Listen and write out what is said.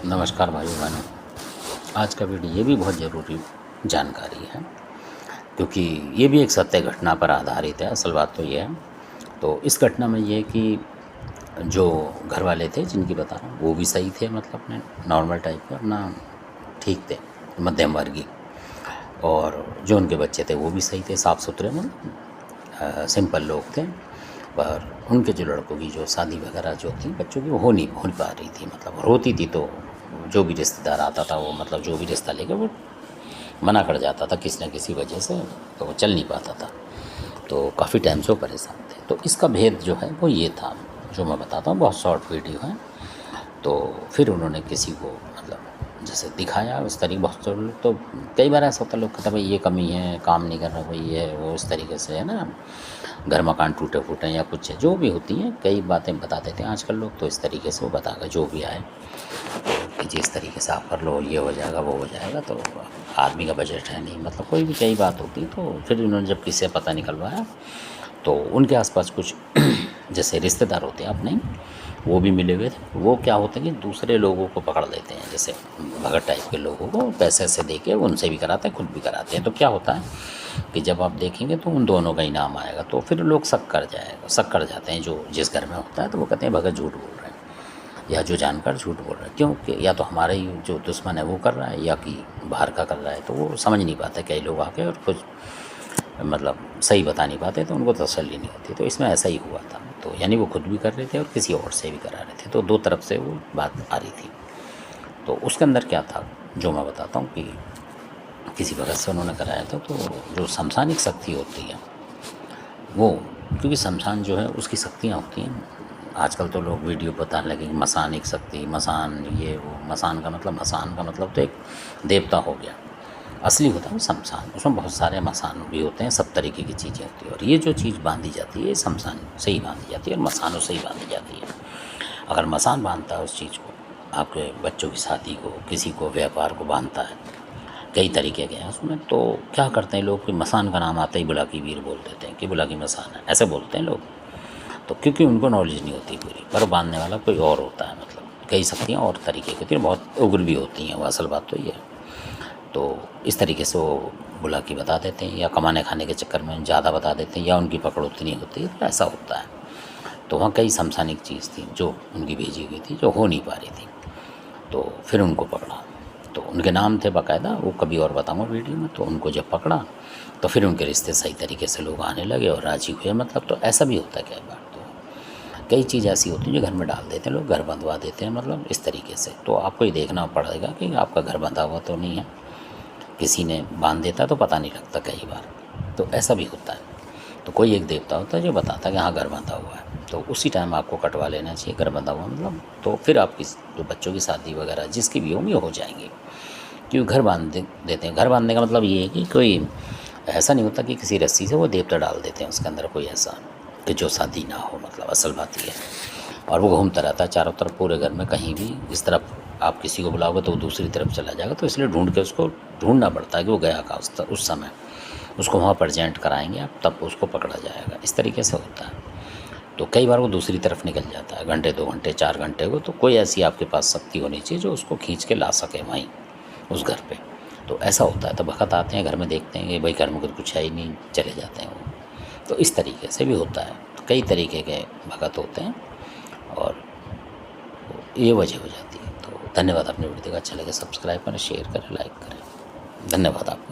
नमस्कार भाइयों बहनों। आज का वीडियो ये भी बहुत ज़रूरी जानकारी है, क्योंकि ये भी एक सत्य घटना पर आधारित है। असल बात तो ये है, तो इस घटना में ये है कि जो घर वाले थे जिनकी बता रहा हूँ वो भी सही थे, मतलब अपने नॉर्मल टाइप के, अपना ठीक थे, मध्यम वर्गीय। और जो उनके बच्चे थे वो भी सही थे, साफ़ सुथरे, मतलब सिंपल लोग थे। पर उनके जो लड़कों की जो शादी वगैरह जो थी बच्चों की, वो हो नहीं पा रही थी। मतलब होती थी तो जो भी रिश्तेदार आता था वो, मतलब जो भी रिश्ता लेके वो मना कर जाता था किसी न किसी वजह से, तो वो चल नहीं पाता था। तो काफ़ी टाइम से वो परेशान थे। तो इसका भेद जो है वो ये था, जो मैं बताता हूँ, बहुत शॉर्ट वीडियो है। तो फिर उन्होंने किसी को, मतलब जैसे दिखाया उस तरीके, बहुत सारे लोग तो कई बार ऐसा होता है, लोग कहते हैं भाई ये कमी है, काम नहीं कर रहा, भाई ये है वो, इस तरीके से, है ना, घर मकान टूटे फूटे या कुछ है, जो भी होती हैं कई बातें बता देते हैं आजकल लोग। तो इस तरीके से वो बताकर जो भी आए कि जिस तरीके से आप कर लो, ये हो जाएगा वो हो जाएगा। तो आदमी का बजट है नहीं, मतलब कोई भी कई बात होती। तो फिर उन्होंने जब किसी से पता निकलवाया तो उनके आसपास कुछ जैसे रिश्तेदार होते हैं अपने, वो भी मिले हुए थे। वो क्या होता है कि दूसरे लोगों को पकड़ लेते हैं, जैसे भगत टाइप के लोगों को पैसे से दे के उनसे भी कराते हैं, खुद भी कराते हैं। तो क्या होता है कि जब आप देखेंगे तो उन दोनों का ही नाम आएगा, तो फिर लोग शक कर जाते हैं। जो जिस घर में होता है तो वो कहते हैं भगत झूठ बोल रहे हैं, या जो जानकर झूठ बोल रहा है, क्योंकि या तो हमारा ही जो दुश्मन है वो कर रहा है, या कि बाहर का कर रहा है। तो वो समझ नहीं पाते कई लोग आके, और कुछ मतलब सही बता नहीं पाते, तो उनको तसल्ली नहीं होती। तो इसमें ऐसा ही हुआ था। तो यानी वो खुद भी कर रहे थे और किसी और से भी करा रहे थे, तो दो तरफ से वो बात आ रही थी। तो उसके अंदर क्या था, जो मैं बताता हूँ कि किसी भगत से उन्होंने कराया था। तो जो शमशानिक शक्ति होती है वो, क्योंकि शमशान जो है उसकी शक्तियाँ होती हैं। आजकल तो लोग वीडियो बताने लगे कि मसानिक शक्ति, मसान ये वो। मसान का मतलब तो एक देवता हो गया। असली होता है शमशान, उसमें बहुत सारे मसान भी होते हैं, सब तरीके की चीज़ें होती हैं। और ये जो चीज़ बांधी जाती है शमशान से ही बांधी जाती है, और मसानों से ही बांधी जाती है। अगर मसान बांधता है उस चीज़ को, आपके बच्चों की शादी को, किसी को व्यापार को बांधता है, कई तरीके के हैं उसमें। तो क्या करते हैं लोग कि मसान का नाम आता ही बुला की वीर बोल देते हैं कि बुला की मसान है, ऐसे बोलते हैं लोग। तो क्योंकि उनको नॉलेज नहीं होती पूरी, पर बांधने वाला कोई और होता है। मतलब कई शक्तियाँ और तरीके की होती हैं, बहुत उग्र भी होती हैं वो, असल बात तो ये है। तो इस तरीके से वो बुला के बता देते हैं, या कमाने खाने के चक्कर में ज़्यादा बता देते हैं, या उनकी पकड़ उतनी होती है, तो ऐसा होता है। तो वहाँ कई शमशानिक चीज़ थी जो उनकी भेजी हुई थी, जो हो नहीं पा रही थी। तो फिर उनको पकड़ा, तो उनके नाम थे बाकायदा, वो कभी और बताऊँगा वीडियो में। तो उनको जब पकड़ा तो फिर उनके रिश्ते सही तरीके से लोग आने लगे और राज़ी हुए। मतलब तो ऐसा भी होता है कई बार। तो कई चीज़ ऐसी होती है जो घर में डाल देते हैं लोग, घर बंधवा देते हैं, मतलब इस तरीके से। तो आपको ये देखना पड़ेगा कि आपका घर बंधा हुआ तो नहीं है, किसी ने बांध देता तो पता नहीं लगता कई बार। तो ऐसा भी होता है। तो कोई एक देवता होता है जो बताता है कि हाँ घर बंधा हुआ है, तो उसी टाइम आपको कटवा लेना चाहिए घर बंधा हुआ, मतलब। तो फिर आपकी जो बच्चों की शादी वगैरह जिसकी भी होंगी हो जाएंगी, क्योंकि घर बांध देते हैं। घर बांधने का मतलब ये है कि कोई ऐसा नहीं होता कि किसी रस्सी से वो देवता डाल देते हैं उसके अंदर, कोई ऐसा कि जो शादी ना हो, मतलब असल बात ये है। और वो घूमता रहता है चारों तरफ पूरे घर में, कहीं भी इस तरफ आप किसी को बुलाओगे तो वो दूसरी तरफ चला जाएगा। तो इसलिए ढूंढ के उसको ढूंढना पड़ता है कि वो गया कहाँ उस समय। उसको वहाँ प्रेजेंट कराएंगे आप, तब उसको पकड़ा जाएगा। इस तरीके से होता है। तो कई बार वो दूसरी तरफ निकल जाता है, घंटे 2 घंटे 4 घंटे को। तो कोई ऐसी आपके पास शक्ति होनी चाहिए जो उसको खींच के ला सके वहीं उस घर पे। तो ऐसा होता है। तो भगत आते हैं घर में, देखते हैं कि भाई घर में कुछ है ही नहीं, चले जाते हैं वो। तो इस तरीके से भी होता है। तो कई तरीके के भगत होते हैं, और ये वजह हो जाती है। तो धन्यवाद। अपने वीडियो देखा, अच्छा लगे सब्सक्राइब करें, शेयर करें, लाइक करें। धन्यवाद आपका।